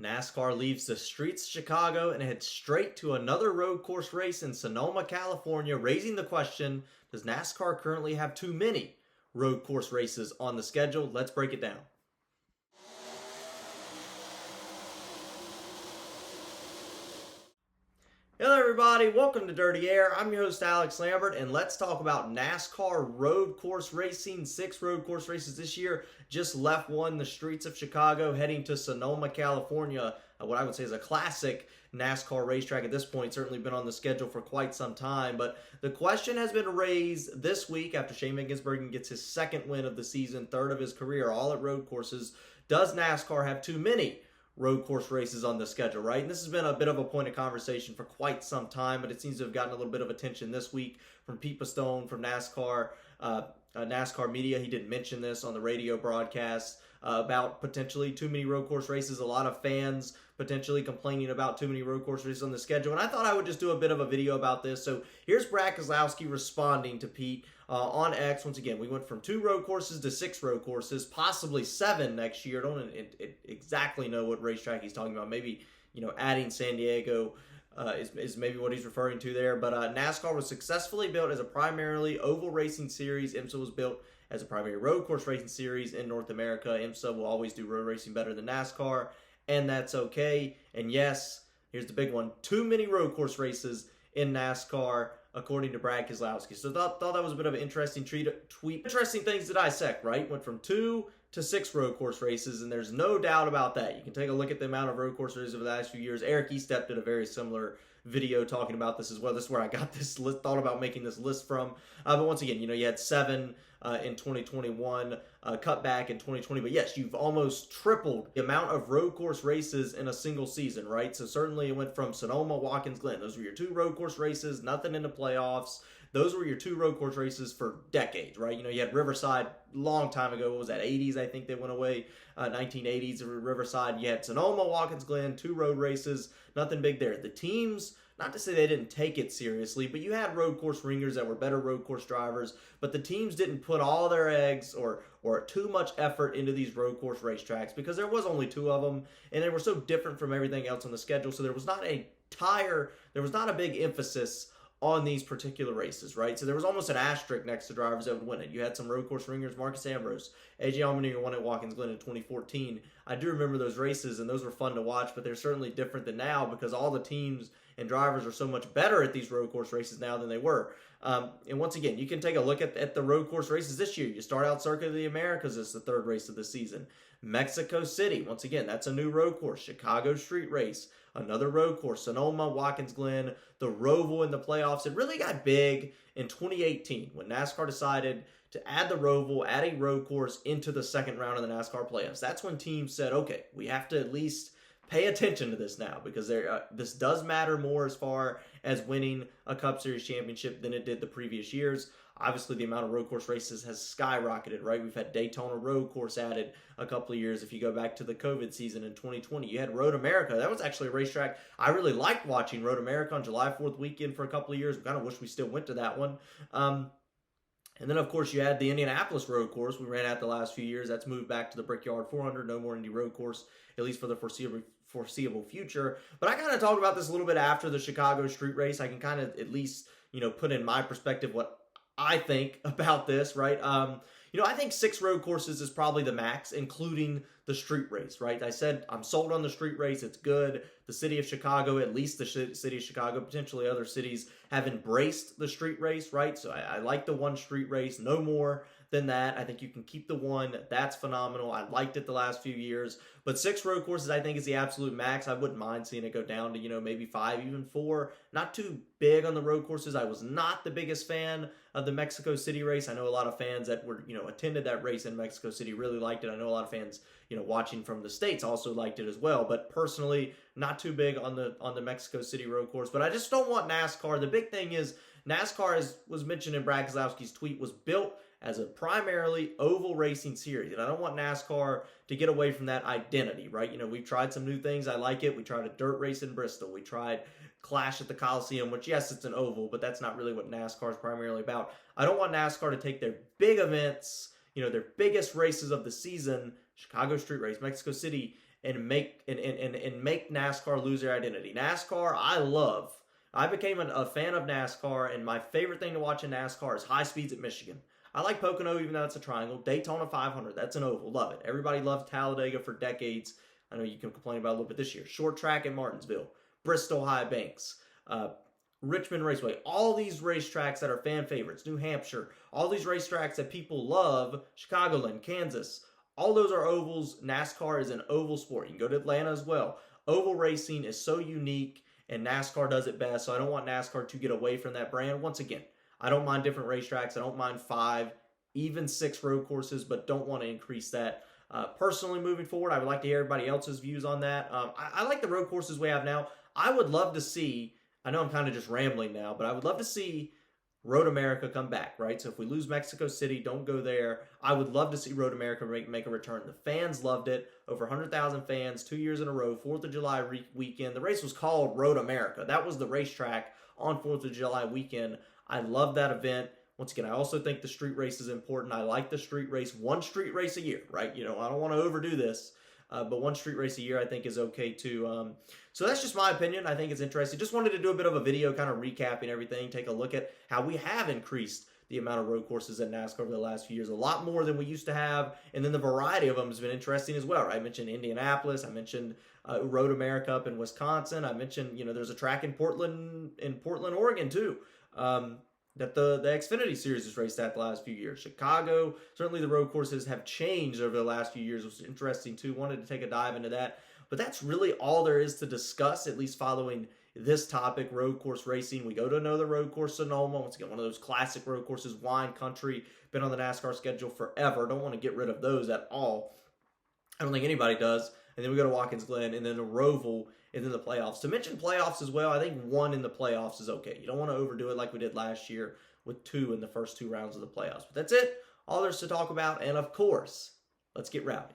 NASCAR leaves the streets of Chicago and heads straight to another road course race in Sonoma, California, raising the question, does NASCAR currently have too many road course races on the schedule? Let's break it down. Hello everybody, welcome to Dirty Air. I'm your host Alex Lambert, and let's talk about NASCAR road course racing. 6 road course races this year. Just left one, the streets of Chicago, heading to Sonoma, California. What I would say is a classic NASCAR racetrack at this point. Certainly been on the schedule for quite some time. But the question has been raised this week after Shane Van Gisbergen gets his 2nd win of the season, 3rd of his career, all at road courses. Does NASCAR have too many road course races on the schedule, right? And this has been a bit of a point of conversation for quite some time, but it seems to have gotten a little bit of attention this week from Pete Pistone from NASCAR Media. He did mention this on the radio broadcast about potentially too many road course races. A lot of fans potentially complaining about too many road course races on the schedule. And I thought I would just do a bit of a video about this. So here's Brad Keselowski responding to Pete on X. Once again, we went from 2 road courses to 6 road courses, possibly 7 next year. I don't exactly know what racetrack he's talking about. Maybe, adding San Diego is maybe what he's referring to there. But NASCAR was successfully built as a primarily oval racing series. IMSA was built as a primary road course racing series in North America. IMSA will always do road racing better than NASCAR, and that's okay. And yes, here's the big one, too many road course races in NASCAR, according to Brad Keselowski. So thought that was a bit of an interesting tweet. Interesting things to dissect, right? Went from 2 to 6 road course races, and there's no doubt about that. You can take a look at the amount of road course races over the last few years. Eric Estep did a very similar video talking about this as well. This is where I got this list, thought about making this list from. But once again, you had 7 in 2021, cut back in 2020. But yes, you've almost tripled the amount of road course races in a single season, right? So certainly it went from Sonoma, Watkins Glen. Those were your 2 road course races, nothing in the playoffs. Those were your 2 road course races for decades, right? You had Riverside long time ago. What was that, 80s? I think they went away, 1980s, Riverside. You had Sonoma, Watkins Glen, 2 road races, nothing big there. The teams, not to say they didn't take it seriously, but you had road course ringers that were better road course drivers, but the teams didn't put all their eggs or too much effort into these road course racetracks because there was only 2 of them, and they were so different from everything else on the schedule, so there was not a big emphasis on these particular races, right? So there was almost an asterisk next to drivers that would win it. You had some road course ringers, Marcus Ambrose, AJ Allmendinger won at Watkins Glen in 2014. I do remember those races, and those were fun to watch, but they're certainly different than now because all the teams and drivers are so much better at these road course races now than they were. And once again, you can take a look at the road course races this year. You start out Circuit of the Americas as the 3rd race of the season. Mexico City, once again, that's a new road course. Chicago Street Race, another road course. Sonoma, Watkins Glen, the Roval in the playoffs. It really got big in 2018 when NASCAR decided to add the Roval, add a road course into the 2nd round of the NASCAR playoffs. That's when teams said, okay, we have to at least pay attention to this now because this does matter more as far as winning a Cup Series championship than it did the previous years. Obviously, the amount of road course races has skyrocketed, right? We've had Daytona Road Course added a couple of years. If you go back to the COVID season in 2020, you had Road America. That was actually a racetrack I really liked watching, Road America on July 4th weekend for a couple of years. We kind of wish we still went to that one. And then, of course, you had the Indianapolis Road Course. We ran out the last few years. That's moved back to the Brickyard 400. No more Indy Road Course, at least for the foreseeable future. But I kind of talked about this a little bit after the Chicago Street Race. I can kind of at least, put in my perspective what I think about this, right? I think 6 road courses is probably the max, including the street race, right? I said I'm sold on the street race. It's good. The city of Chicago, at least the city of Chicago, potentially other cities, have embraced the street race, right? So I like the 1 street race, no more than that. I think you can keep the 1. That's phenomenal. I liked it the last few years. But 6 road courses, I think, is the absolute max. I wouldn't mind seeing it go down to, maybe 5, even 4. Not too big on the road courses. I was not the biggest fan of the Mexico City race. I know a lot of fans that were, attended that race in Mexico City really liked it. I know a lot of fans, watching from the States also liked it as well. But personally, not too big on the Mexico City road course. But I just don't want NASCAR. The big thing is NASCAR, as was mentioned in Brad Keselowski's tweet, was built as a primarily oval racing series. And I don't want NASCAR to get away from that identity, right? We've tried some new things. I like it. We tried a dirt race in Bristol. We tried Clash at the Coliseum, which, yes, it's an oval, but that's not really what NASCAR is primarily about. I don't want NASCAR to take their big events, their biggest races of the season, Chicago Street Race, Mexico City, and make NASCAR lose their identity. NASCAR, I love. I became a fan of NASCAR, and my favorite thing to watch in NASCAR is high speeds at Michigan. I like Pocono, even though it's a triangle. Daytona 500, that's an oval. Love it. Everybody loved Talladega for decades. I know you can complain about it a little bit this year. Short track at Martinsville, Bristol High Banks, Richmond Raceway. All these racetracks that are fan favorites. New Hampshire. All these racetracks that people love. Chicagoland, Kansas. All those are ovals. NASCAR is an oval sport. You can go to Atlanta as well. Oval racing is so unique, and NASCAR does it best. So I don't want NASCAR to get away from that brand. Once again, I don't mind different racetracks. I don't mind 5, even 6 road courses, but don't want to increase that. Personally, moving forward, I would like to hear everybody else's views on that. I like the road courses we have now. I would love to see, I know I'm kind of just rambling now, but I would love to see Road America come back, right? So if we lose Mexico City, don't go there. I would love to see Road America make a return. The fans loved it. Over 100,000 fans, 2 years in a row, 4th of July weekend. The race was called Road America. That was the racetrack on 4th of July weekend. I love that event. Once again, I also think the street race is important. I like the street race. One street race a year, right? You know, I don't want to overdo this, but one street race a year I think is okay too. So that's just my opinion. I think it's interesting. Just wanted to do a bit of a video kind of recapping everything, take a look at how we have increased the amount of road courses in NASCAR over the last few years. A lot more than we used to have, and then the variety of them has been interesting as well, right? I mentioned Indianapolis. I mentioned Road America up in Wisconsin. I mentioned, you know, there's a track in Portland, Oregon too. That the Xfinity Series has raced at the last few years. Chicago, certainly the road courses have changed over the last few years. It was interesting too. Wanted to take a dive into that. But that's really all there is to discuss, at least following this topic, road course racing. We go to another road course, Sonoma. Once again, one of those classic road courses, wine country, been on the NASCAR schedule forever. Don't want to get rid of those at all. I don't think anybody does. And then we go to Watkins Glen, and then a Roval, and then the playoffs. To mention playoffs as well, I think 1 in the playoffs is okay. You don't want to overdo it like we did last year with 2 in the first 2 rounds of the playoffs. But that's it. All there's to talk about. And of course, let's get rowdy.